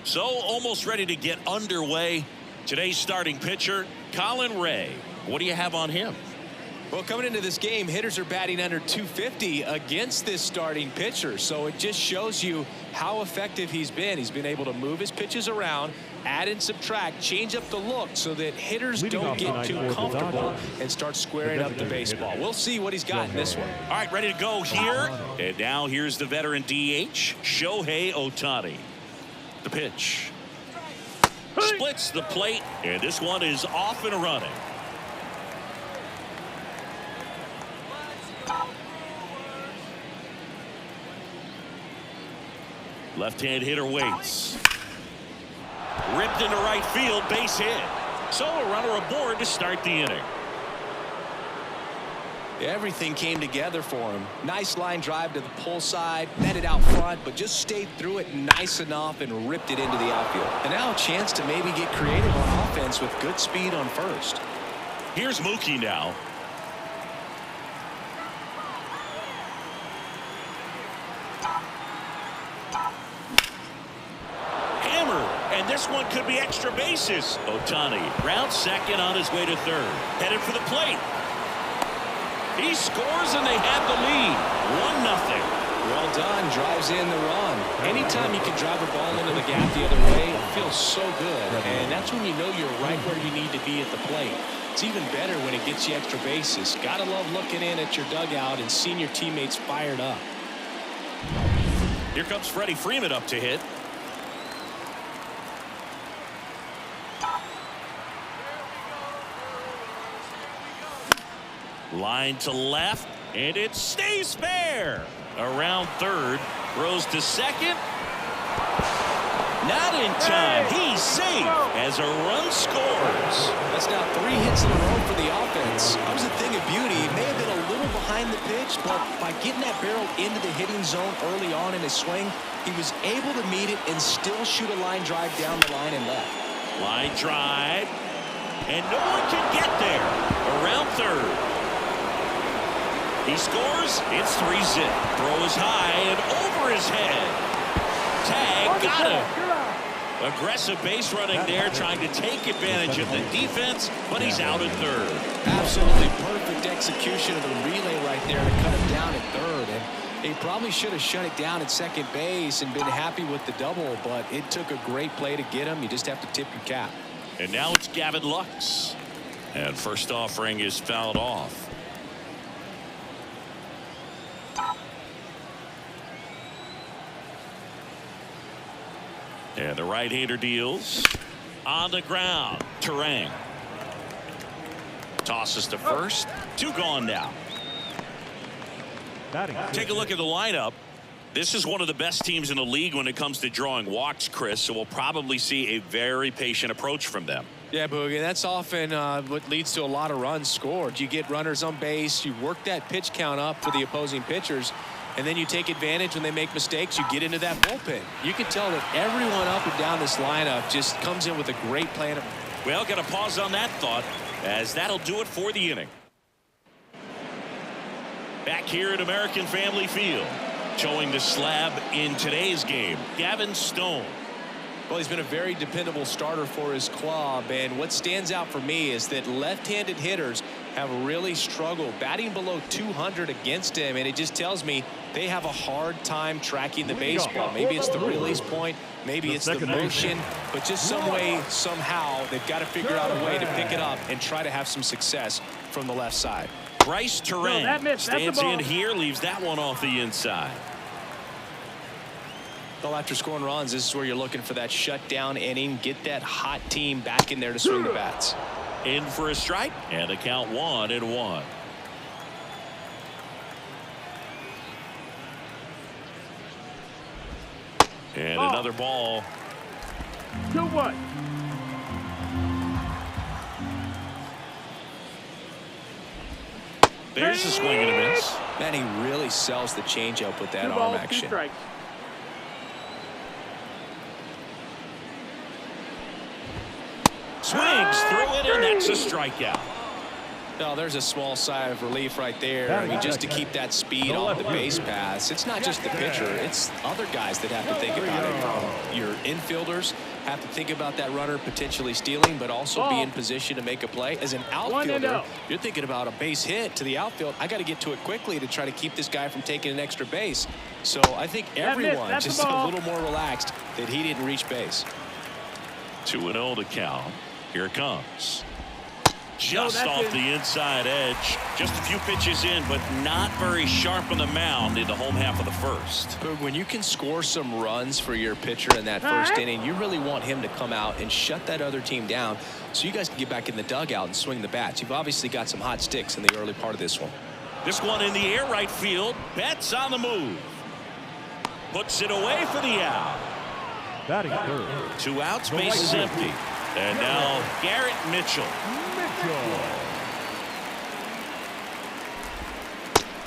So almost ready to get underway. Today's starting pitcher, Colin. What do you have on him? Well, coming into this game, hitters are batting under 250 against this starting pitcher. So it just shows you how effective he's been. He's been able to move his pitches around, add and subtract, change up the look so that hitters don't get too comfortable and start squaring up the baseball. We'll see what he's got in this one. All right, ready to go here. And now here's the veteran DH, Shohei Ohtani. The pitch. Splits the plate, and this one is off and running. Left-hand hitter waits. Ripped into right field, base hit. So a runner aboard to start the inning. Everything came together for him. Nice line drive to the pull side, met it out front, but just stayed through it nice enough and ripped it into the outfield. And now a chance to maybe get creative on offense with good speed on first. Here's Mookie now. And this one could be extra bases. Ohtani rounds second on his way to third. Headed for the plate. He scores and they have the lead. 1-0. Well done. Drives in the run. Anytime you can drive a ball into the gap the other way, it feels so good. And that's when you know you're right where you need to be at the plate. It's even better when it gets you extra bases. Gotta love looking in at your dugout and seeing your teammates fired up. Here comes Freddie Freeman up to hit. Line to left, and it stays fair. Around third, throws to second. Not in time. He's safe as a run scores. That's now 3 hits in a row for the offense. That was a thing of beauty. He may have been a little behind the pitch, but by getting that barrel into the hitting zone early on in his swing, he was able to meet it and still shoot a line drive down the line and left. Line drive, and no one can get there. Around third. He scores. It's 3-zip. Throw is high and over his head. Tag, got him. Aggressive base running there, trying to take advantage of the defense, but he's out at third. Absolutely perfect execution of the relay right there to cut him down at third. And he probably should have shut it down at second base and been happy with the double, but it took a great play to get him. You just have to tip your cap. And now it's Gavin. And first offering is fouled off. And the right-hander deals on the ground. Terang tosses to first. 2 gone now. Take a look at the lineup. This is one of the best teams in the league when it comes to drawing walks, Chris. So we'll probably see a very patient approach from them. Yeah, Boogie, that's often what leads to a lot of runs scored. You get runners on base, you work that pitch count up for the opposing pitchers, and then you take advantage when they make mistakes. You get into that bullpen. You can tell that everyone up and down this lineup just comes in with a great plan. Well, got to pause on that thought, as that'll do it for the inning. Back here at American Family Field, showing the slab in today's game, Gavin. Well, he's been a very dependable starter for his club, and what stands out for me is that left-handed hitters have really struggled batting below 200 against him, and it just tells me they have a hard time tracking the baseball. Maybe it's the release point, maybe it's the motion, but just some way, somehow, they've got to figure out a way to pick it up and try to have some success from the left side. Bryce Terang stands in here, leaves that one off the inside. Well, after scoring runs, this is where you're looking for that shutdown inning, get that hot team back in there to swing the bats. In for a strike, and the count 1-1. And another ball. 2-1. There's a swing and a miss. Man, he really sells the changeup with that arm action. Swings through it, and that's a strikeout. No, there's a small sigh of relief right there. I mean, just to keep that speed off the base pass. It's not just the pitcher. It's other guys that have to think about it. Your infielders have to think about that runner potentially stealing, but also be in position to make a play. As an outfielder, you're thinking about a base hit to the outfield. I got to get to it quickly to try to keep this guy from taking an extra base. So I think everyone just a little more relaxed that he didn't reach base. 2-0 to count. Here it comes. Just off the inside edge. Just a few pitches in, but not very sharp on the mound in the home half of the first. But when you can score some runs for your pitcher in that first inning, you really want him to come out and shut that other team down so you guys can get back in the dugout and swing the bats. You've obviously got some hot sticks in the early part of this one. This one in the air, right field. Betts on the move. Puts it away for the out. Batting third. 2 outs, base is empty. And now Garrett Mitchell.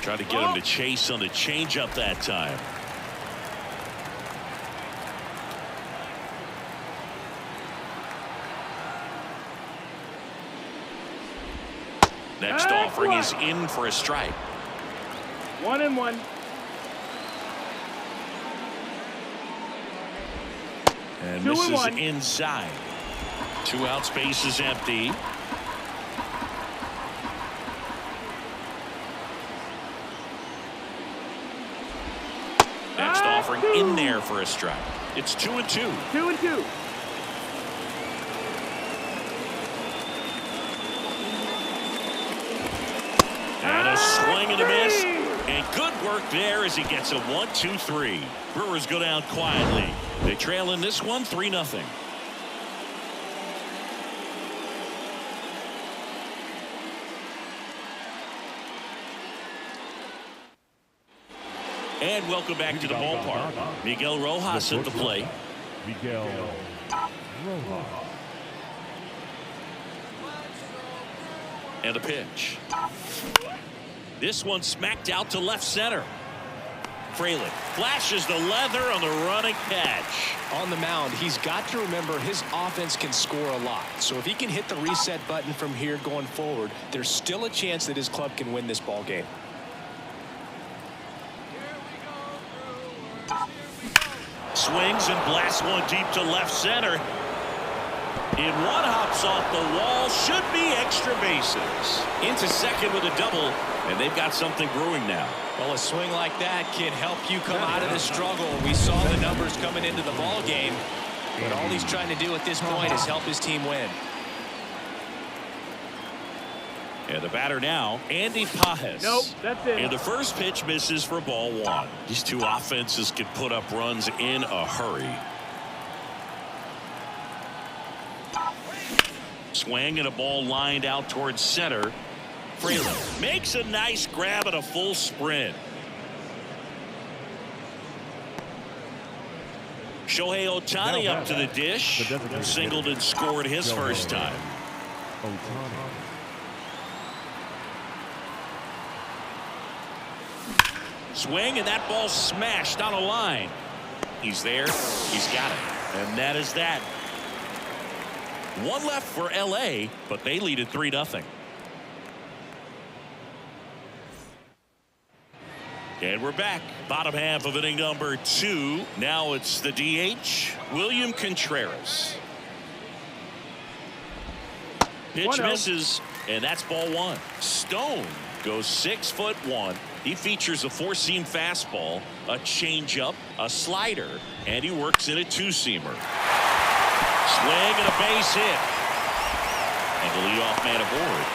Trying to get him to chase on the changeup that time. Next offering is in for a strike. 1-1. And misses inside. 2 outs, base is empty. Next offering in there for a strike. It's 2-2. 2-2. And a swing and a miss. And good work there as he gets a 1-2-3. Brewers go down quietly. They trail in this one 3-0. And welcome back to the ballpark. Miguel Rojas at the plate. Miguel Rojas. And a pitch. This one smacked out to left center. Fraley flashes the leather on the running catch. On the mound, he's got to remember his offense can score a lot. So if he can hit the reset button from here going forward, there's still a chance that his club can win this ball game. Swings and blasts one deep to left center. In one, hops off the wall. Should be extra bases. Into second with a double, and they've got something brewing now. Well, a swing like that can help you come out of the struggle. We saw the numbers coming into the ball game, but all he's trying to do at this point is help his team win. And the batter now, Andy Pajes. Nope, that's it. And the first pitch misses for ball 1. These two offenses can put up runs in a hurry. Swing and a ball lined out towards center. Fraley makes a nice grab at a full sprint. Shohei Ohtani up to the dish. Singled and scored his first time. Swing, and that ball smashed on a line. He's there. He's got it. And that is that. One left for LA, but they lead at 3-0. And we're back. Bottom half of inning number 2. Now it's the DH, William Contreras. Pitch misses, and that's ball 1. Stone goes 6'1". He features a 4-seam fastball, a changeup, a slider, and he works in a 2-seamer. Swing and a base hit. And the leadoff man aboard.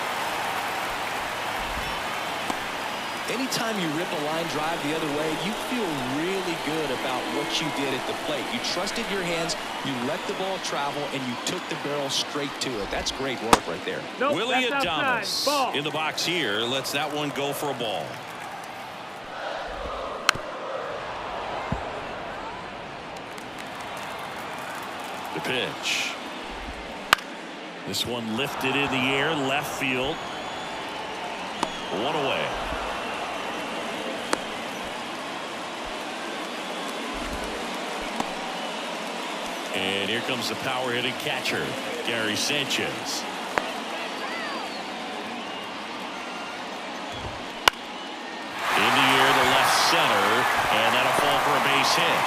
Anytime you rip a line drive the other way, you feel really good about what you did at the plate. You trusted your hands, you let the ball travel, and you took the barrel straight to it. That's great work right there. Nope, Willie that's Adames outside. in the box here. Lets that one go for a ball. The pitch. This one lifted in the air, left field. One away. And here comes the power hitting catcher, Gary Sanchez. In the air to left center, and that'll fall for a base hit.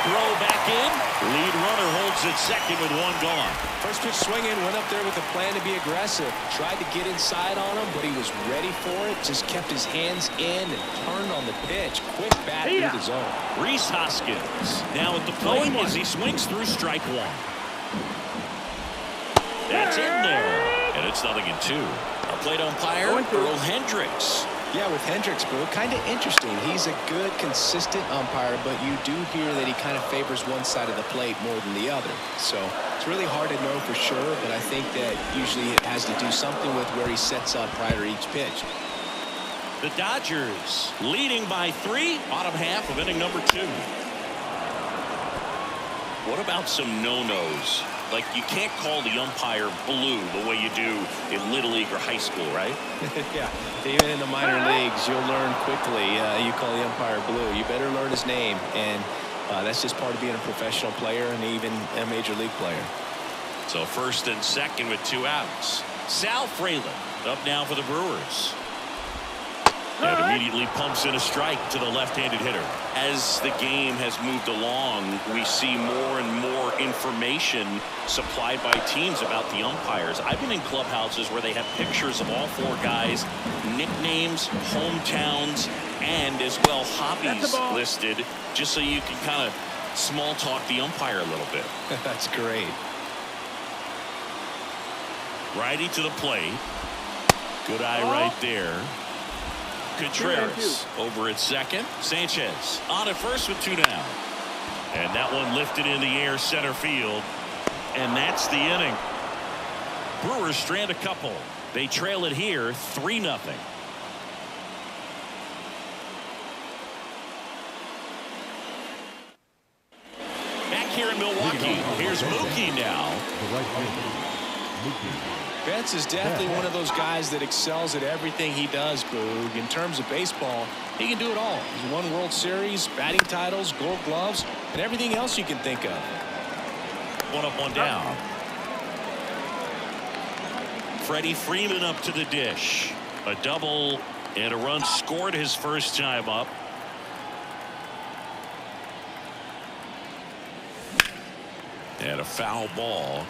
throw back in. Lead runner holds at second with one gone. First pitch swinging, went up there with a plan to be aggressive. Tried to get inside on him, but he was ready for it. Just kept his hands in and turned on the pitch. Quick bat through the zone. Rhys Hoskins now at the plate as he swings through strike one. That's in there. And it's 0-2. A plate umpire, Earl Hendricks. Yeah, with Hendricks, Boo, kind of interesting. He's a good, consistent umpire, but you do hear that he kind of favors one side of the plate more than the other. So it's really hard to know for sure, but I think that usually it has to do something with where he sets up prior to each pitch. The Dodgers leading by 3, bottom half of inning number 2. What about some no-nos? Like, you can't call the umpire blue the way you do in Little League or high school, right? Yeah, even in the minor leagues, you'll learn quickly. You call the umpire blue. You better learn his name, and that's just part of being a professional player and even a major league player. So first and second with 2 outs. Sal Fralin up now for the Brewers. And immediately pumps in a strike to the left-handed hitter. As the game has moved along, we see more and more information supplied by teams about the umpires. I've been in clubhouses where they have pictures of all 4 guys, nicknames, hometowns, and as well hobbies listed, just so you can kind of small talk the umpire a little bit. That's great. Righty to the plate. Good eye right there. Contreras over at second. Sanchez on at first with 2 down. And that one lifted in the air center field. And that's the inning. Brewers strand a couple. They trail it here 3-0. Back here in Milwaukee, here's Mookie now. Betts is definitely one of those guys that excels at everything he does, Boog. In terms of baseball, he can do it all. He's won World Series, batting titles, Gold Gloves, and everything else you can think of. 1 up, 1 down. Freddie Freeman up to the dish. A double and a run scored his first time up. And a foul ball.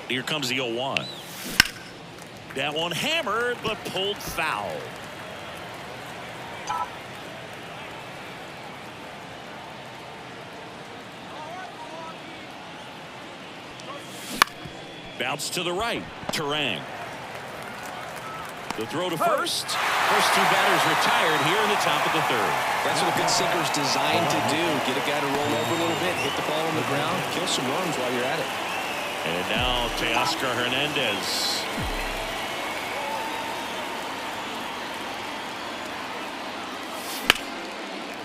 Here comes the 0-1. That one hammered but pulled foul. Bounce to the right. Terang. The throw to first. First 2 batters retired here in the top of the 3rd. That's what a good sinker's designed to do. Get a guy to roll over a little bit, hit the ball on the ground, kill some runs while you're at it. And now Teoscar Hernandez.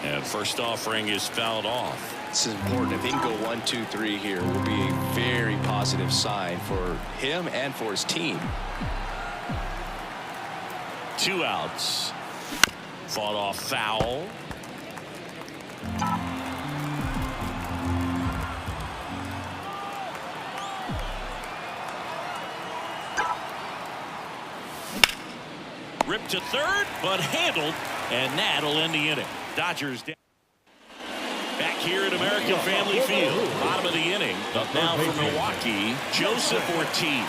And first offering is fouled off. This is important. If he can go 1, 2, 3 here, it will be a very positive sign for him and for his team. 2 outs. Fought off foul. Ripped to third, but handled, and that'll end the inning. Dodgers down. Back here at American Family Field, bottom of the inning. Up now for Milwaukee, Joseph Ortiz.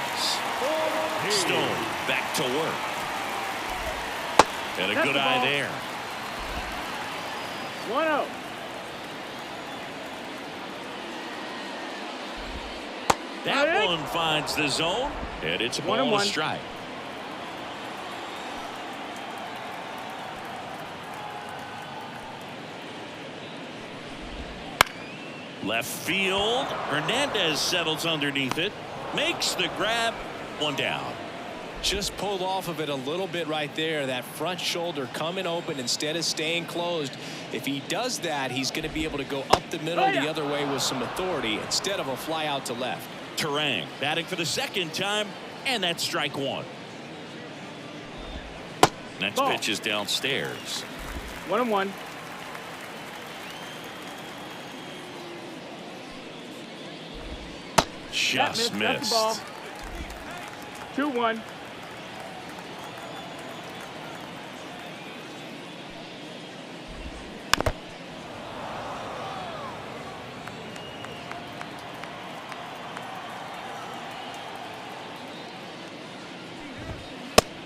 Stone back to work. And a good eye there. 1-0. That one finds the zone, and it's a ball and a strike. Left field. Hernandez settles underneath it. Makes the grab. 1 down. Just pulled off of it a little bit right there. That front shoulder coming open instead of staying closed. If he does that, he's going to be able to go up the middle the other way with some authority instead of a fly out to left. Terang batting for the 2nd time, and that's strike 1. Next pitch is downstairs. 1-1. Just missed. 2-1.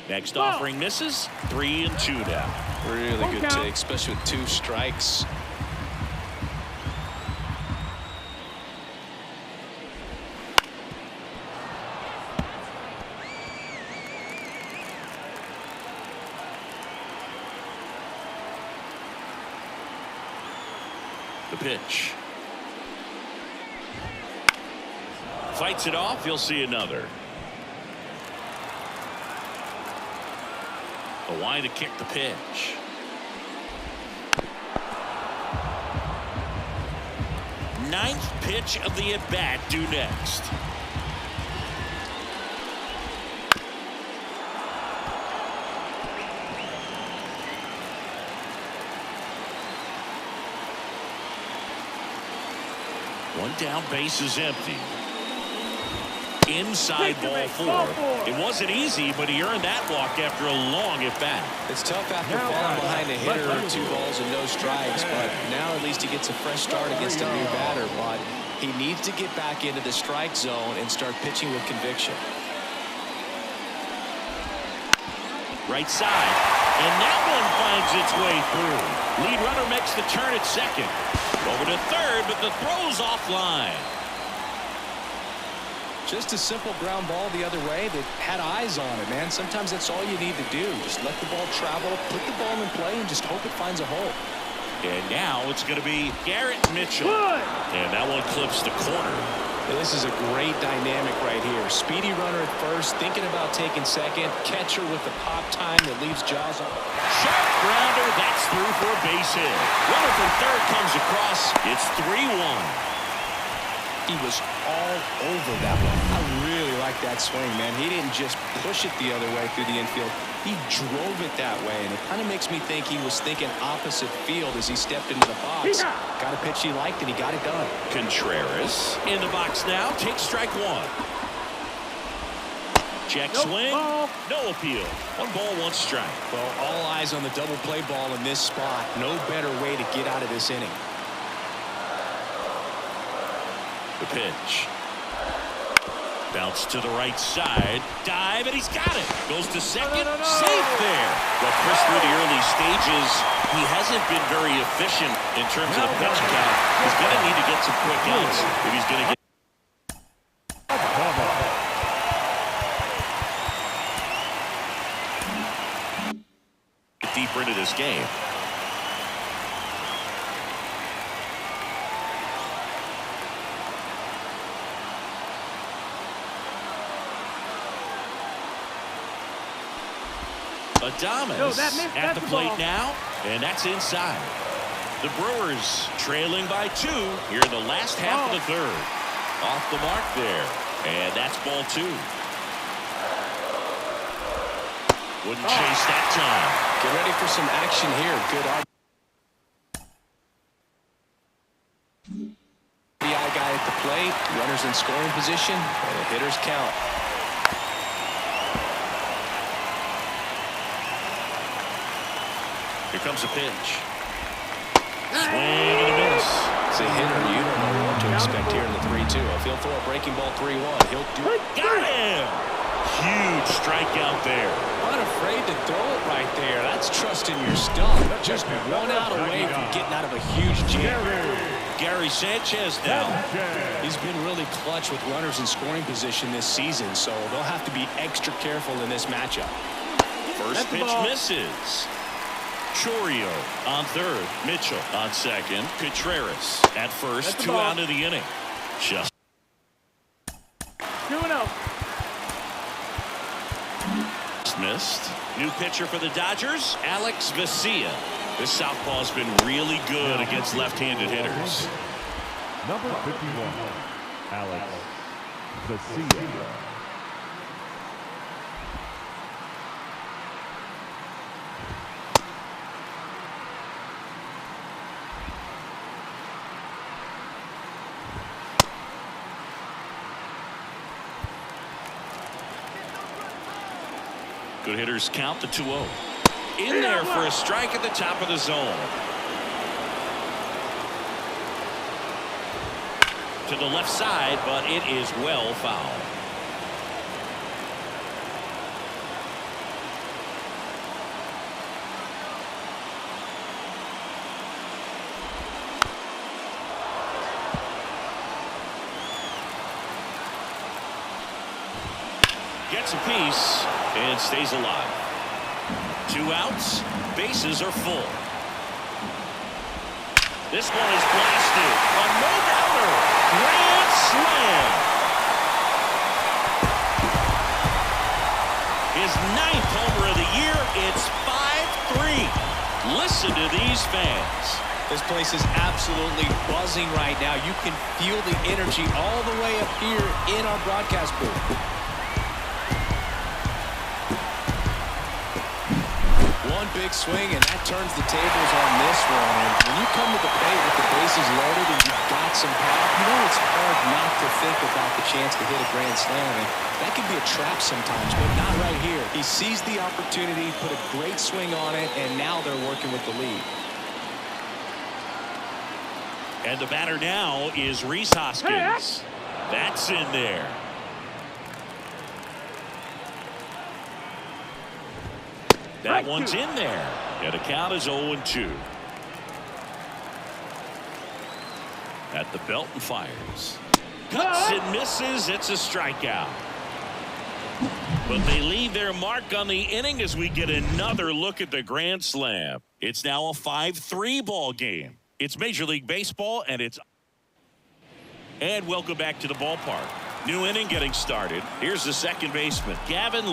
Next offering misses. 3-2 now. Really good take, especially with 2 strikes. The pitch. Fights it off. You'll see another. A line to kick the pitch. Ninth pitch of the at-bat due next. One down, base is empty. Inside ball 4. It wasn't easy, but he earned that walk after a long at-bat. It's tough after falling behind a hitter, 2 balls and no strikes, but now at least he gets a fresh start against a new batter. But he needs to get back into the strike zone and start pitching with conviction. Right side, and that one finds its way through. Lead runner makes the turn at second. Over to third, but the throw's offline. Just a simple ground ball the other way that had eyes on it, man. Sometimes that's all you need to do. Just let the ball travel, put the ball in play, and just hope it finds a hole. And now it's going to be Garrett Mitchell. And that one clips the corner. This is a great dynamic right here. Speedy runner at first, thinking about taking second. Catcher with the pop time that leaves jaws on. Sharp grounder, that's through for a base hit. Runner from third comes across. It's 3-1. He was all over that one. I really like that swing, man. He didn't just push it the other way through the infield. He drove it that way, and it kind of makes me think he was thinking opposite field as he stepped into the box. Got a pitch he liked, and he got it done. Contreras in the box now. Takes strike 1. Check swing. No appeal. 1 ball, 1 strike. Well, all eyes on the double play ball in this spot. No better way to get out of this inning. The pitch. Bounce to the right side. Dive, and he's got it. Goes to second. Safe there. But Chris, through the early stages, he hasn't been very efficient in terms of the pitch count. He's going to need to get some quick outs if he's going to get. Deeper into this game. Adames at the plate now, and that's inside. The Brewers trailing by 2 here in the last half of the third. Off the mark there, and that's ball 2. Wouldn't chase that time. Get ready for some action here. Good RBI guy at the plate. Runners in scoring position, and the hitters count. Here comes a pitch. Swing and a miss. As a hitter, you don't know what to expect here in the 3-2. If he'll throw a breaking ball 3-1, he'll do it. Got him! Huge strikeout there. Not afraid to throw it right there. That's trusting your stuff. Just 1 out away from getting out of a huge jam. Gary Sanchez now. He's been really clutch with runners in scoring position this season, so they'll have to be extra careful in this matchup. First pitch misses. Chorio on third. Mitchell on second. Contreras at first. 2 out of the inning. Just 2-0. missed. New pitcher for the Dodgers, Alex Vesia. This southpaw's been really good against left-handed hitters. Number 51, Alex Vesia. Good hitters count the 2-0. In there for a strike at the top of the zone. To the left side, but it is well fouled. Gets a piece and stays alive. 2 outs, bases are full. This one is blasted. A no-doubter. Grand slam. His 9th homer of the year. It's 5-3. Listen to these fans. This place is absolutely buzzing right now. You can feel the energy all the way up here in our broadcast booth. One big swing, and that turns the tables on this one. And when you come to the plate with the bases loaded and you've got some power, you know it's hard not to think about the chance to hit a grand slam. And that can be a trap sometimes, but not right here. He seized the opportunity, put a great swing on it, and now they're working with the lead. And the batter now is Rhys Hoskins. That's in there. That one's in there. And the count is 0-2. At the belt and fires. Cuts and misses. It's a strikeout. But they leave their mark on the inning as we get another look at the grand slam. It's now a 5-3 ball game. It's Major League Baseball, and welcome back to the ballpark. New inning getting started. Here's the second baseman, Gavin.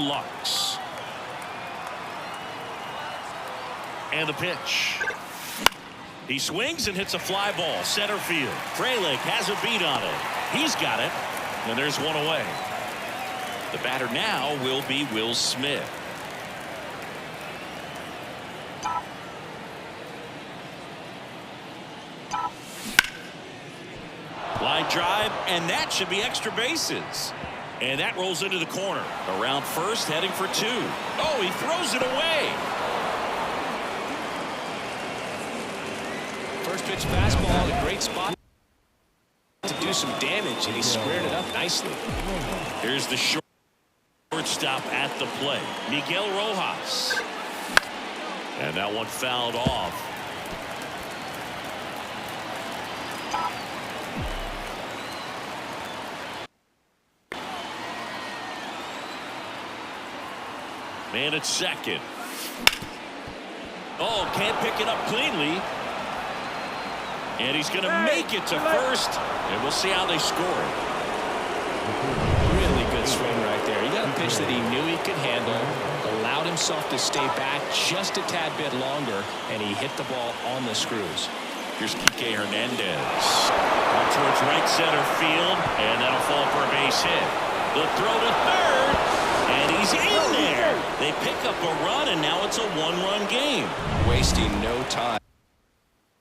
And the pitch. He swings and hits a fly ball. Center field. Frelick has a beat on it. He's got it. And there's one away. The batter now will be Will Smith. Line drive, and that should be extra bases. And that rolls into the corner. Around first, heading for 2. Oh, he throws it away. First pitch fastball in a great spot to do some damage, and he squared it up nicely. Here's the shortstop at the plate, Miguel Rojas. And that one fouled off. Man at second. Oh, can't pick it up cleanly. And he's going to make it to first. And we'll see how they score it. Really good swing right there. He got a pitch that he knew he could handle, allowed himself to stay back just a tad bit longer, and he hit the ball on the screws. Here's Kike Hernandez. Out towards right center field, and that'll fall for a base hit. The throw to third, and he's in there. They pick up a run, and now it's a 1-run game. Wasting no time.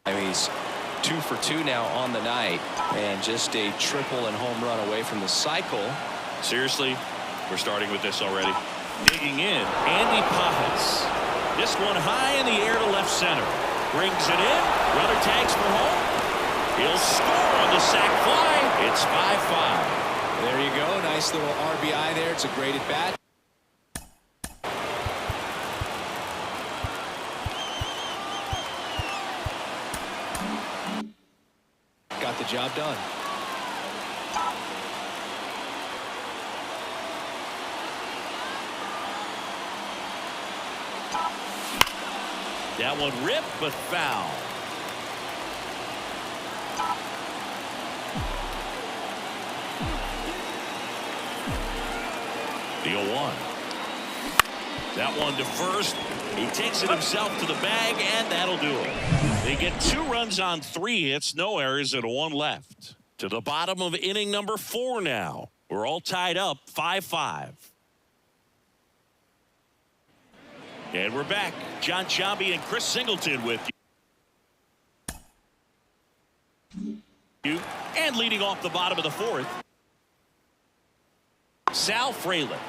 I mean, he's 2 for 2 now on the night, and just a triple and home run away from the cycle. Seriously, we're starting with this already. Digging in, Andy Pajas. This one high in the air to left center. Brings it in. Runner tags for home. He'll score on the sac fly. It's 5-5. There you go. Nice little RBI there. It's a great at bat. Got the job done. That one ripped but foul. The 0-1. That one to first. He takes it himself to the bag, and that'll do it. They get 2 runs on 3 hits, no errors, and 1 left. To the bottom of inning number 4 now. We're all tied up 5-5. And we're back. John Sciambi and Chris Singleton with you. And leading off the bottom of the 4th, Sal Frelick.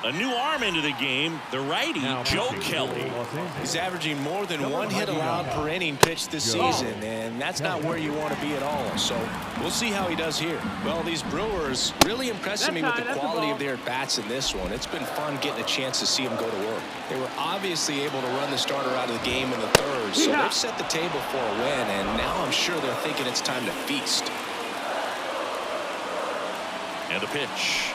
A new arm into the game, the righty, Joe Kelly. He's averaging more than one hit allowed per inning pitched this season, and that's not where you want to be at all. So we'll see how he does here. Well, these Brewers really impressing me with the quality of their bats in this one. It's been fun getting a chance to see them go to work. They were obviously able to run the starter out of the game in the third, so they've set the table for a win, and now I'm sure they're thinking it's time to feast. And the pitch.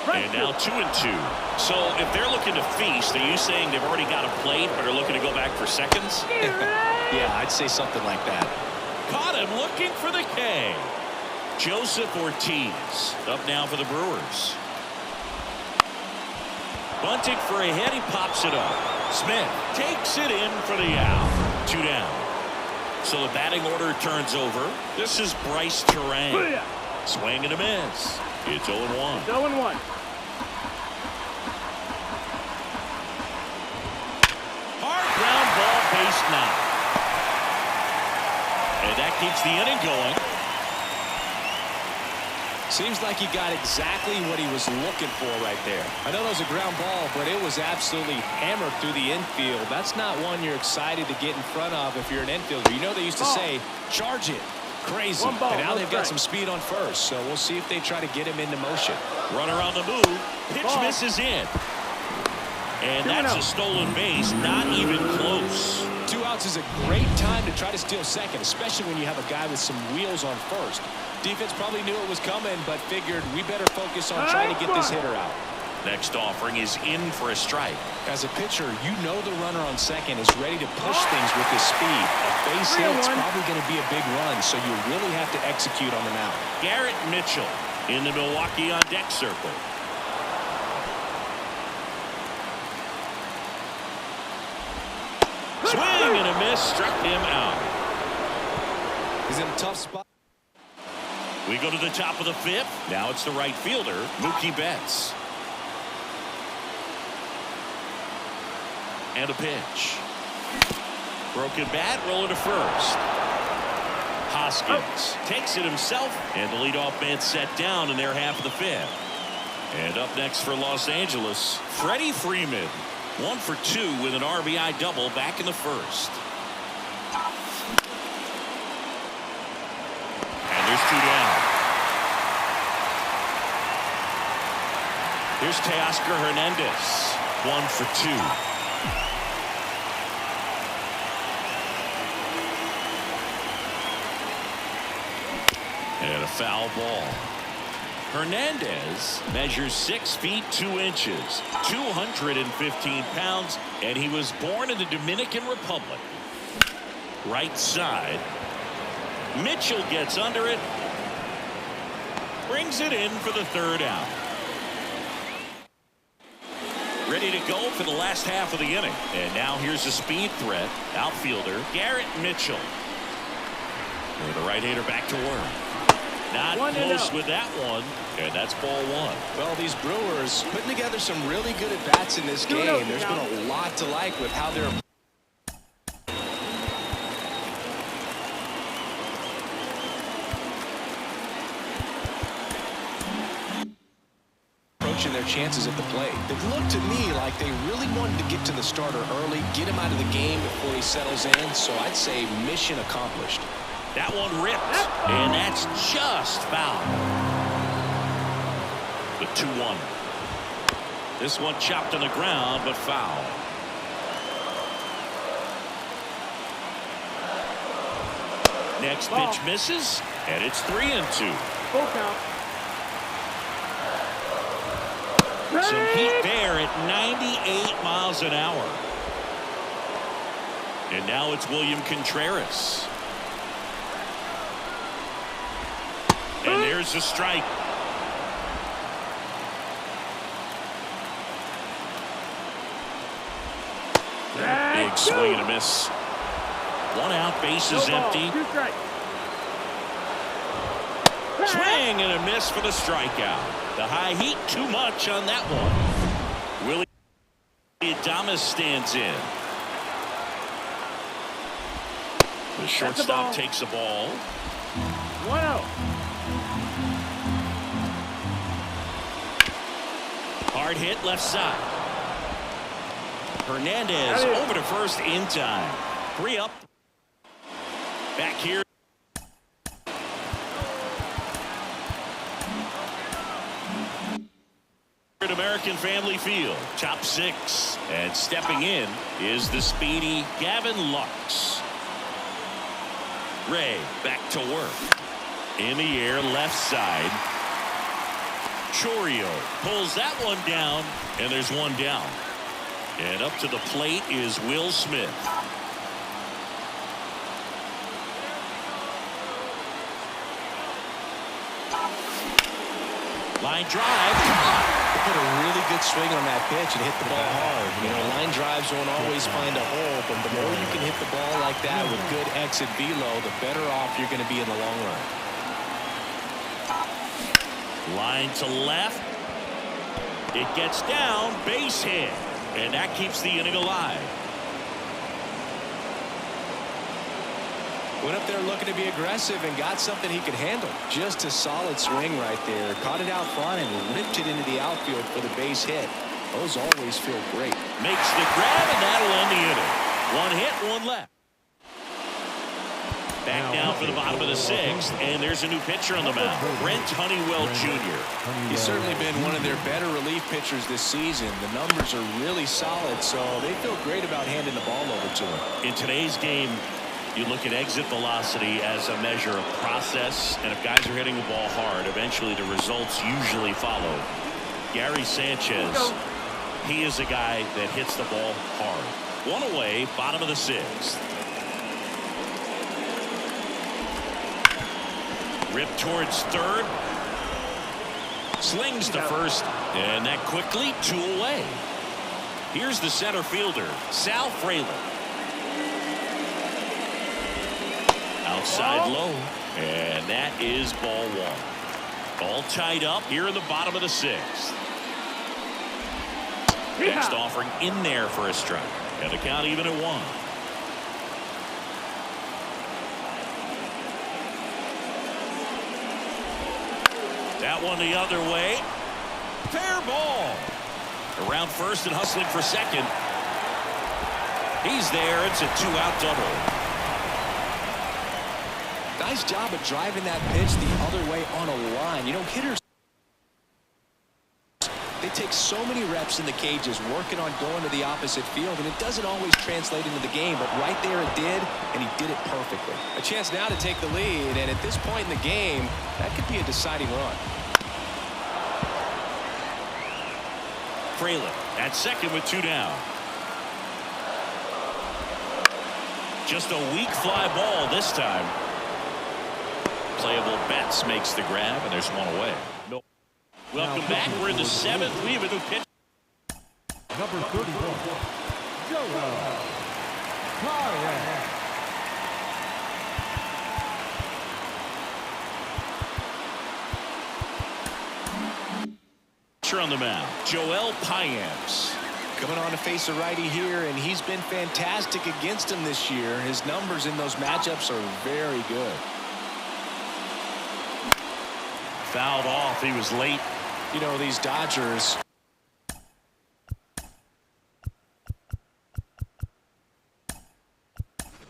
And now 2-2. So if they're looking to feast, are you saying they've already got a plate but are looking to go back for seconds? Yeah, I'd say something like that. Caught him looking for the K. Joseph Ortiz up now for the Brewers. Bunting for a hit, he pops it up. Smith takes it in for the out. 2 down. So the batting order turns over. This is Bryce Terang. Swing and a miss. It's 0-1. 0-1. Hard ground ball, base knock. And that keeps the inning going. Seems like he got exactly what he was looking for right there. I know that was a ground ball, but it was absolutely hammered through the infield. That's not one you're excited to get in front of if you're an infielder. You know they used to say, charge it. Crazy. And now they've got some speed on first, so we'll see if they try to get him into motion. Runner on the move. Pitch misses in. And that's a stolen base. Not even close. 2 outs is a great time to try to steal second, especially when you have a guy with some wheels on first. Defense probably knew it was coming, but figured we better focus on trying to get this hitter out. Next offering is in for a strike. As a pitcher, you know the runner on second is ready to push things with his speed. A base hit's probably going to be a big run, so you really have to execute on the mound. Garrett Mitchell in the Milwaukee on deck circle. Swing and a miss, struck him out. He's in a tough spot. We go to the top of the 5th. Now it's the right fielder, Mookie Betts. And a pitch. Broken bat, rolling to first. Hoskins takes it himself, and the leadoff man set down in their half of the 5th. And up next for Los Angeles, Freddie Freeman. 1 for 2 with an RBI double back in the 1st. And there's 2 down. Here's Teoscar Hernandez. 1 for 2. And a foul ball. Hernandez measures 6 feet 2 inches, 215 pounds, and he was born in the Dominican Republic. Right side. Mitchell gets under it. Brings it in for the 3rd out. Ready to go for the last half of the inning. And now here's a speed threat. Outfielder Garrett Mitchell. And the right-hander back to work. Not close with that one, and that's ball 1. Well, these Brewers putting together some really good at-bats in this game. There's been a lot to like with how they're approaching their chances at the plate. It looked to me like they really wanted to get to the starter early, get him out of the game before he settles in, so I'd say mission accomplished. That one ripped, and that's just foul. The 2-1. This one chopped on the ground, but foul. Next pitch misses, and it's 3-2. Full count. Some heat there at 98 miles an hour. And now it's William Contreras. And there's a strike. Big swing and a miss. 1 out, base is empty. Swing and a miss for the strikeout. The high heat, too much on that one. Willie Adames stands in. The shortstop takes the ball. 1-0. Hard hit left side. Hernandez over to first in time. 3 up. Back here. At American Family Field, top 6. And stepping in is the speedy Gavin Lux. Ray back to work. In the air, left side. Chorio pulls that one down, and there's one down. And up to the plate is Will Smith. Line drive. They put a really good swing on that pitch and hit the ball hard. You know, line drives won't always find a hole, but the more you can hit the ball like that with good exit velo, the better off you're going to be in the long run. Line to left. It gets down, base hit, and that keeps the inning alive. Went up there looking to be aggressive and got something he could handle. Just a solid swing right there. Caught it out front and ripped it into the outfield for the base hit. Those always feel great. Makes the grab, and that'll end the inning. One hit, one left. Back down for the bottom of the 6th, and there's a new pitcher on the mound, Brent Honeywell Jr. He's certainly been one of their better relief pitchers this season. The numbers are really solid, so they feel great about handing the ball over to him. In today's game, you look at exit velocity as a measure of process, and if guys are hitting the ball hard, eventually the results usually follow. Gary Sanchez, he is a guy that hits the ball hard. One away, bottom of the 6th. Rip towards third. Slings to first, and that quickly 2 away. Here's the center fielder, Sal Frelick. Outside low, and that is ball 1. All tied up here in the bottom of the 6th. Next offering in there for a strike, and the count even at 1. That one the other way. Fair ball. Around first and hustling for second. He's there. It's a 2-out double. Nice job of driving that pitch the other way on a line. You know, hitters, they take so many reps in the cages working on going to the opposite field, and it doesn't always translate into the game, but right there it did, and he did it perfectly. A chance now to take the lead, and at this point in the game, that could be a deciding run. Frelick at second with 2 down. Just a weak fly ball this time. Playable Betts makes the grab, and there's 1 away. No. Welcome back. We're in the 7th. We have a new pitch. Number 31, Colin. On the mound, Joel Payamps. Coming on to face a righty here, and he's been fantastic against him this year. His numbers in those matchups are very good. Fouled off. He was late. You know, these Dodgers,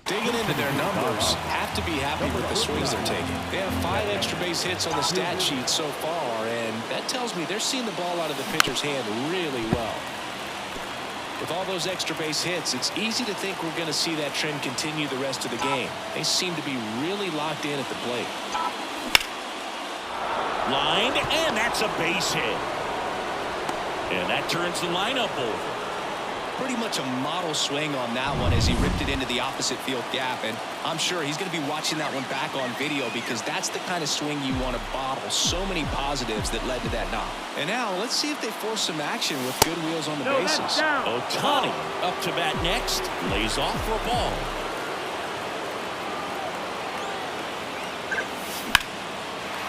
digging into their numbers, have to be happy with the swings they're taking. They have 5 extra base hits on the stat sheet so far, and that tells me they're seeing the ball out of the pitcher's hand really well. With all those extra base hits, it's easy to think we're going to see that trend continue the rest of the game. They seem to be really locked in at the plate. Lined, and that's a base hit. And that turns the lineup over. Pretty much a model swing on that one as he ripped it into the opposite field gap, and I'm sure he's going to be watching that one back on video because that's the kind of swing you want to bottle. So many positives that led to that knock. And now let's see if they force some action with good wheels on the bases. Ohtani up to bat next, lays off for a ball.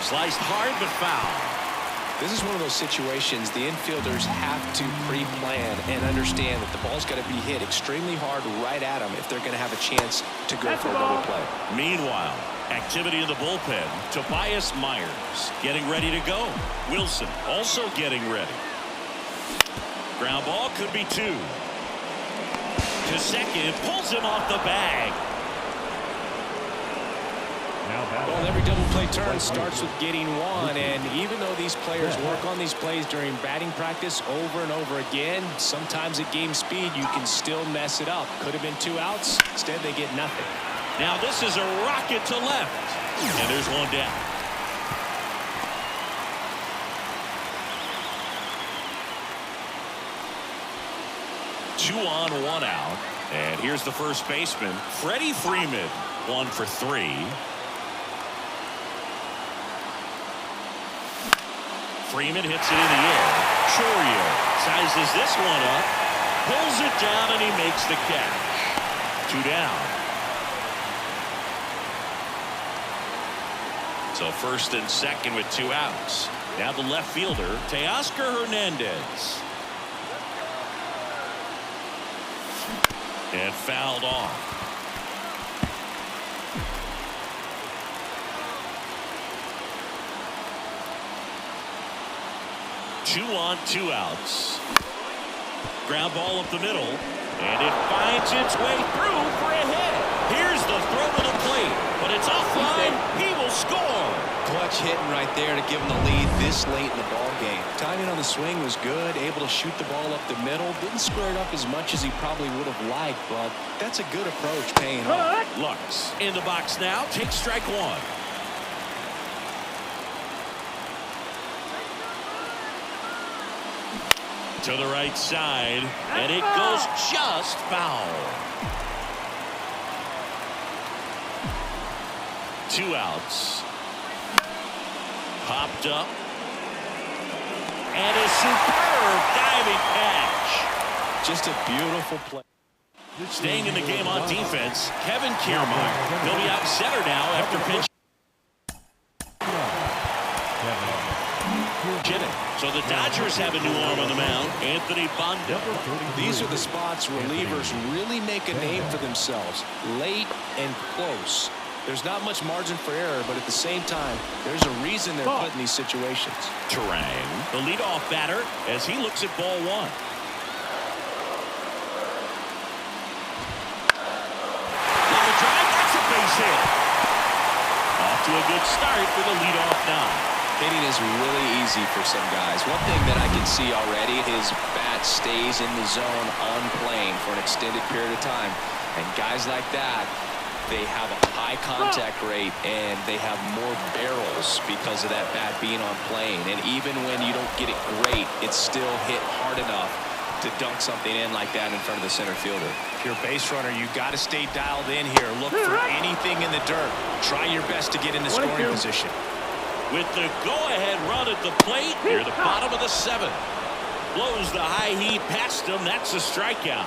Sliced hard but foul. This is one of those situations the infielders have to pre-plan and understand that the ball's got to be hit extremely hard right at them if they're going to have a chance to go for a double play. Meanwhile, activity in the bullpen. Tobias Myers getting ready to go. Wilson also getting ready. Ground ball could be 2. To second, pulls him off the bag. Well, every double play turn starts with getting one, and even though these players work on these plays during batting practice over and over again, sometimes at game speed you can still mess it up. Could have been 2 outs. Instead, they get nothing. Now this is a rocket to left, and there's one down. Two on, 1 out, and here's the first baseman, Freddie Freeman, 1 for 3. Freeman hits it in the air. Chorio sizes this one up, pulls it down, and he makes the catch. 2 down. So first and second with 2 outs. Now the left fielder, Teoscar Hernandez. And fouled off. Two on, 2 outs. Ground ball up the middle, and it finds its way through for a hit. Here's the throw to the plate, but it's offline. He will score. Clutch hitting right there to give him the lead this late in the ball game. Timing on the swing was good, able to shoot the ball up the middle. Didn't square it up as much as he probably would have liked, but that's a good approach paying off. Lux in the box now, takes strike 1. To the right side, and it goes just foul. 2 outs. Popped up. And a superb diving catch. Just a beautiful play. Staying in the game on defense, Kevin Kiermaier. He'll be out center now after pitch. So the Dodgers have a new arm on the mound, Anthony Bondo. These are the spots relievers really make a name for themselves. Late and close. There's not much margin for error, but at the same time, there's a reason they're put in these situations. Terang, the leadoff batter, as he looks at ball 1. On the drive, that's a base hit. Off to a good start for the leadoff now. Hitting is really easy for some guys. One thing that I can see already, his bat stays in the zone on plane for an extended period of time. And guys like that, they have a high contact rate and they have more barrels because of that bat being on plane. And even when you don't get it great, it's still hit hard enough to dunk something in like that in front of the center fielder. If you're a base runner, you got to stay dialed in here. Look for anything in the dirt. Try your best to get in the scoring position. With the go-ahead run at the plate near the bottom of the 7th. Blows the high heat past him. That's a strikeout.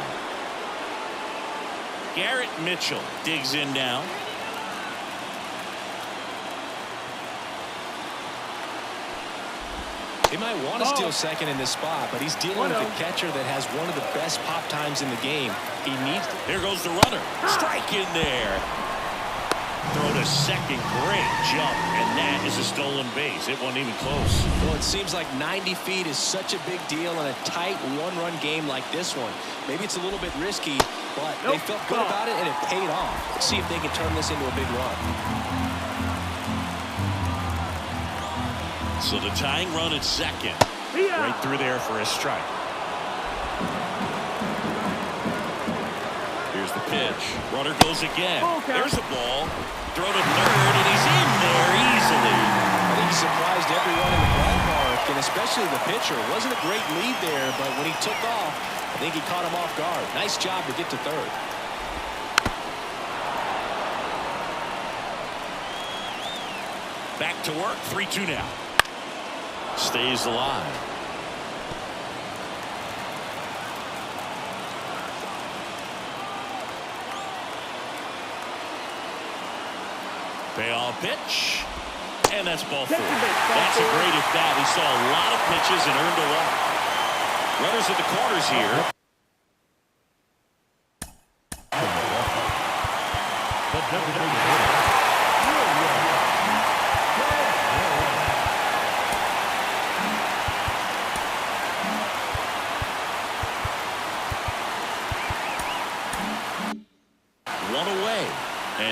Garrett Mitchell digs in now. He might want to steal second in this spot, but he's dealing with a catcher that has one of the best pop times in the game. He needs to. Here goes the runner. Strike in there. Throw to second, great jump, and that is a stolen base. It wasn't even close. Well, it seems like 90 feet is such a big deal in a tight one-run game like this one. Maybe it's a little bit risky, but they felt good about it, and it paid off. Let's see if they can turn this into a big run. So the tying run at second, right through there for a strike. Here's the pitch. Runner goes again. There's a ball. Throw to third, and he's in there easily. I think he surprised everyone in the ballpark, and especially the pitcher. It wasn't a great lead there, but when he took off, I think he caught him off guard. Nice job to get to third. Back to work, 3-2 now. Stays alive. Payoff pitch. And that's ball 4. That's a great at bat. He saw a lot of pitches and earned a walk. Runners at the corners here.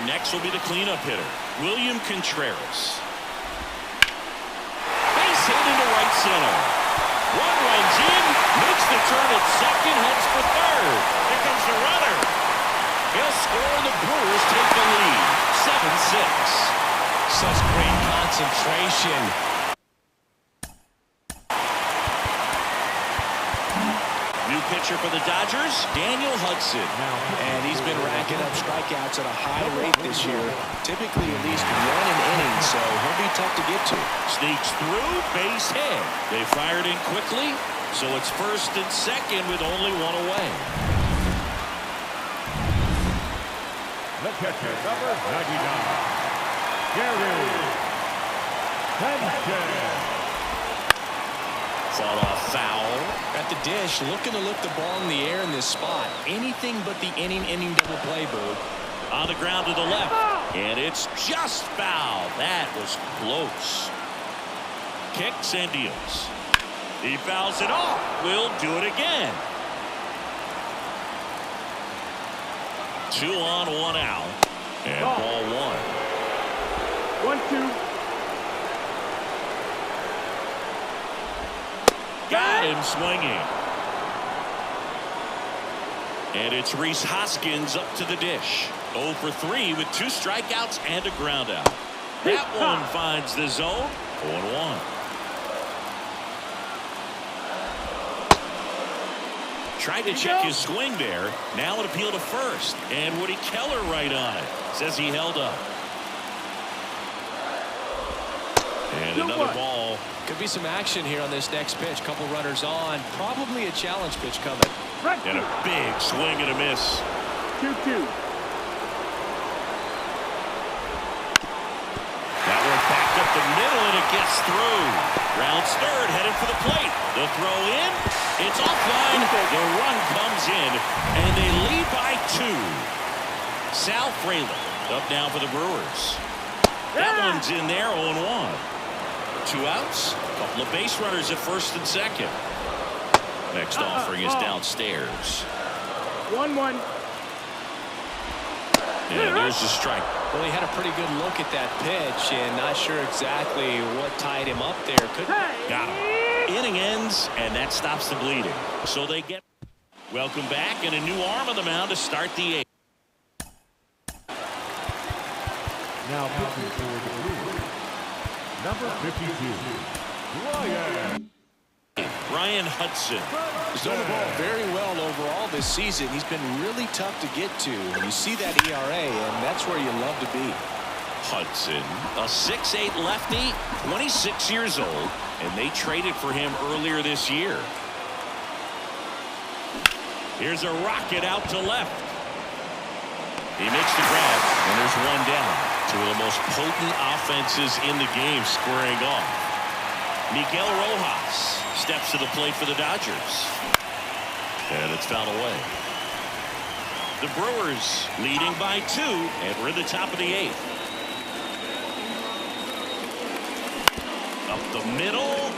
And next will be the cleanup hitter, William Contreras. Base hit into right center. One runs in, makes the turn at second, heads for third. Here comes the runner. He'll score, and the Brewers take the lead, 7-6. Such great concentration. New pitcher for the Dodgers, Daniel Hudson. And he's been racking up strikeouts at a high rate this year. Typically at least one an inning, so he'll be tough to get to. Sneaks through, base hit. They fired in quickly, so it's first and second with only one away. The catcher, number 99. Gavin. Fought off foul. At the dish, looking to lift the ball in the air in this spot. Anything but the inning double play, Boo. On the ground to the left. And it's just foul. That was close. Kicks and deals. He fouls it off. We'll do it again. 2 on, 1 out. And ball 1. 1-2. Got him swinging. And it's Rhys Hoskins up to the dish. 0 for 3 with 2 strikeouts and a ground out. That one finds the zone. 0-1. Tried to check his swing there. Now an appeal to first. And Woody Keller right on it. Says he held up. And another ball. Could be some action here on this next pitch. Couple runners on. Probably a challenge pitch coming. And a big swing and a miss. 2-2. That one back up the middle, and it gets through. Rounds third, headed for the plate. The throw in. It's offline. The run comes in, and they lead by 2. Sal Frelick up now for the Brewers. That one's in there, 0-1. 2 outs. Couple of base runners at first and second. Next offering is downstairs. 1-1. And there's the strike. Well, he had a pretty good look at that pitch and not sure exactly what tied him up there. Got him. Inning ends, and that stops the bleeding. So they get welcome back, and a new arm on the mound to start the 8th. Now pitching for the Brewers, number 52, Ryan Hudson. He's done the ball very well overall this season. He's been really tough to get to. You see that ERA, and that's where you love to be. Hudson, a 6'8" lefty, 26 years old, and they traded for him earlier this year. Here's a rocket out to left. He makes the grab, and there's one down. 2 of the most potent offenses in the game squaring off. Miguel Rojas steps to the plate for the Dodgers. And it's fouled away. The Brewers leading by 2, and we're in the top of the 8th. Up the middle.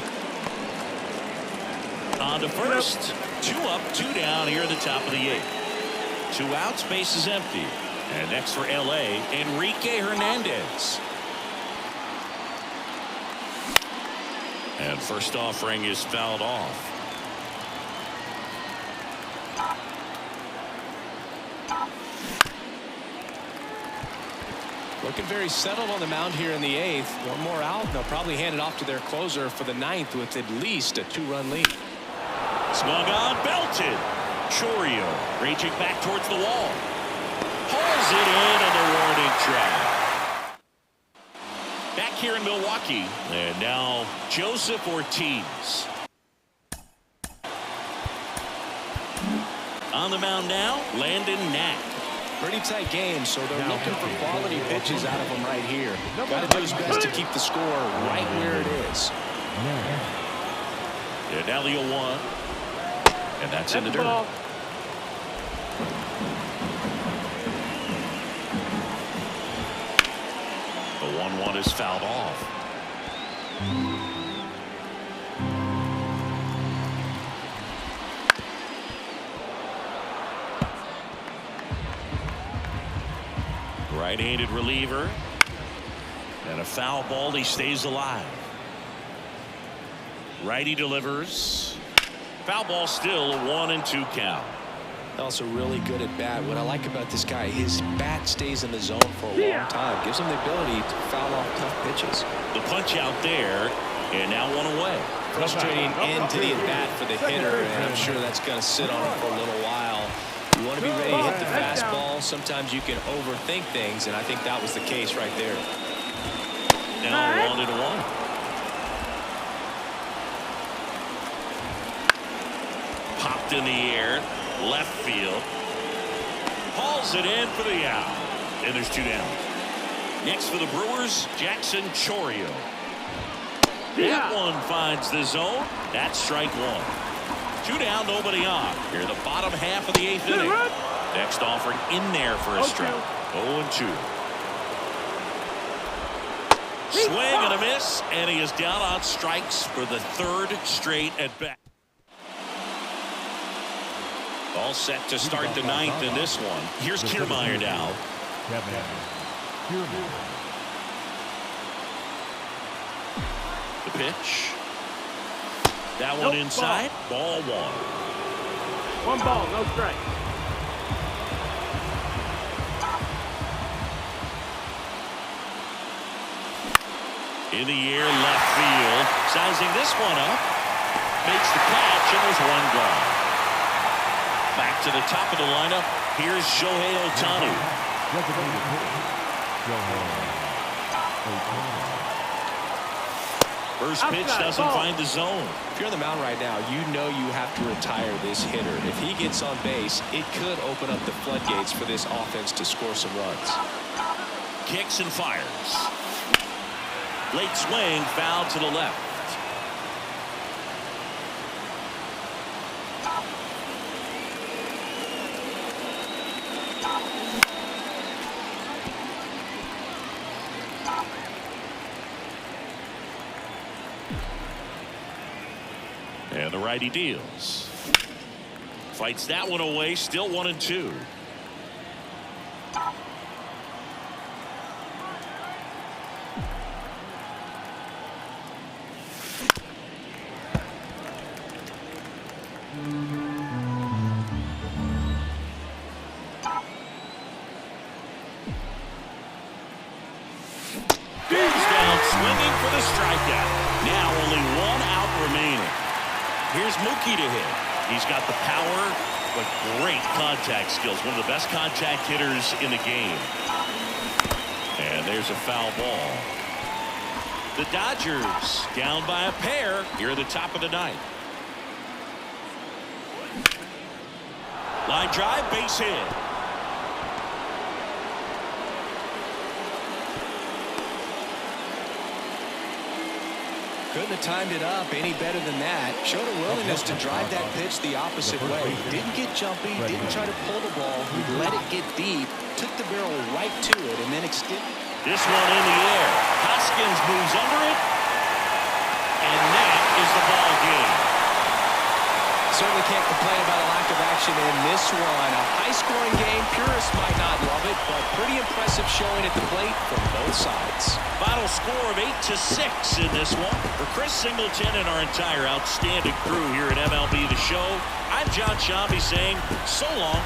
On to first. 2 up, 2 down here in the top of the 8th. 2 outs, base is empty. And next for LA, Enrique Hernandez. And first offering is fouled off. Looking very settled on the mound here in the 8th. One more out, and they'll probably hand it off to their closer for the 9th with at least a 2-run lead. Swung on, belted. Chorio reaching back towards the wall. Pulls it in on the warning track. Back here in Milwaukee, and now Joseph Ortiz. On the mound now, Landon Knack. Pretty tight game, so they're looking for quality pitches out of him right here. Got to do his best to keep the score right where it is. And now the 0-1. And that's in the dirt. The 1-1 is fouled off. Right-handed reliever. And a foul ball. He stays alive. Righty delivers. Foul ball, still a 1-2 count. Also really good at bat. What I like about this guy, his bat stays in the zone for a long time. Gives him the ability to foul off tough pitches. The punch out there, and now one away. Frustrating end to the at-bat for the hitter, and I'm sure that's going to sit on him for a little while. You want to be ready to hit the fastball. Sometimes you can overthink things, and I think that was the case right there. Now 1-1. Popped in the air, left field. Hauls it in for the out. And there's 2 down. Next for the Brewers, Jackson Chourio. That one finds the zone. That's strike 1. 2 down, nobody on. Here in the bottom half of the 8th inning. Next offering in there for a strike. 0-2. Swing and a miss, and he is down on strikes for the 3rd straight at bat. All set to start the 9th in this one. Here's Kiermaier now. Gavin. The pitch. That one inside. Ball 1. 1 ball, no strike. In the air, left field. Sizing this one up. Makes the catch, and there's 1 gone. Back to the top of the lineup. Here's Shohei Ohtani. First pitch doesn't find the zone. If you're on the mound right now, you know you have to retire this hitter. If he gets on base, it could open up the floodgates for this offense to score some runs. Kicks and fires. Late swing, foul to the left. And the righty deals. Fights that one away, still 1-2. Swinging for the strikeout. Now only 1 out remaining. Here's Mookie to hit. He's got the power, but great contact skills. One of the best contact hitters in the game. And there's a foul ball. The Dodgers down by a pair here at the top of the 9th. Line drive, base hit. Couldn't have timed it up any better than that. Showed a willingness to drive that pitch the opposite way. Didn't get jumpy, didn't try to pull the ball. He let it get deep, took the barrel right to it, and then extended. This one in the air. Hoskins moves under it. And that is the ball game. Certainly can't complain about a lack of action in this one. A high-scoring game. Purists might not love it, but pretty impressive showing at the plate from both sides. Final score of 8-6 in this one. For Chris Singleton and our entire outstanding crew here at MLB The Show, I'm John Shambi saying so long.